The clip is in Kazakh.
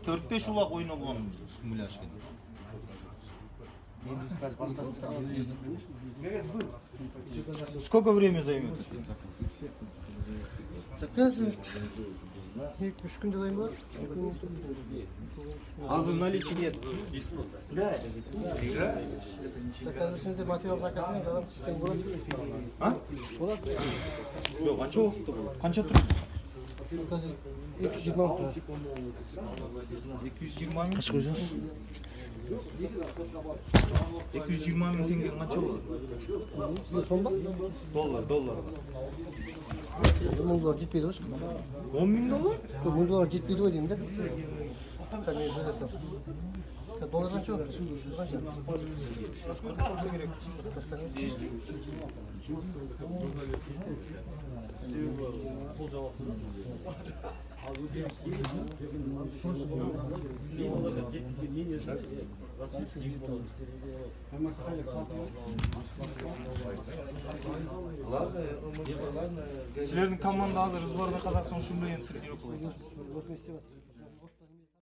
4-5 улак ойногон муляшка. Сколько времени займет? Заказ 2-3 күндө дайын. Азыр наличие нет. Заказ берсеңиз материал заказмен жарам система болот. А? Болот. Жок, анча убакытта болот. Канча турат? 220 турат. 220 миң. Кыш койсоңуз. 220 миң теңге канча болот? Сизде сомдо? Доллар. $1000 жетпейди го. 10 миң доллар? Жок, $1000 жетпейди го дейм да. Таң мен сөйлөсөм. Доллар канча болот? Канча? Силердин команда азыр сборная Казакстан ушундай тренировка. Дос месте бар.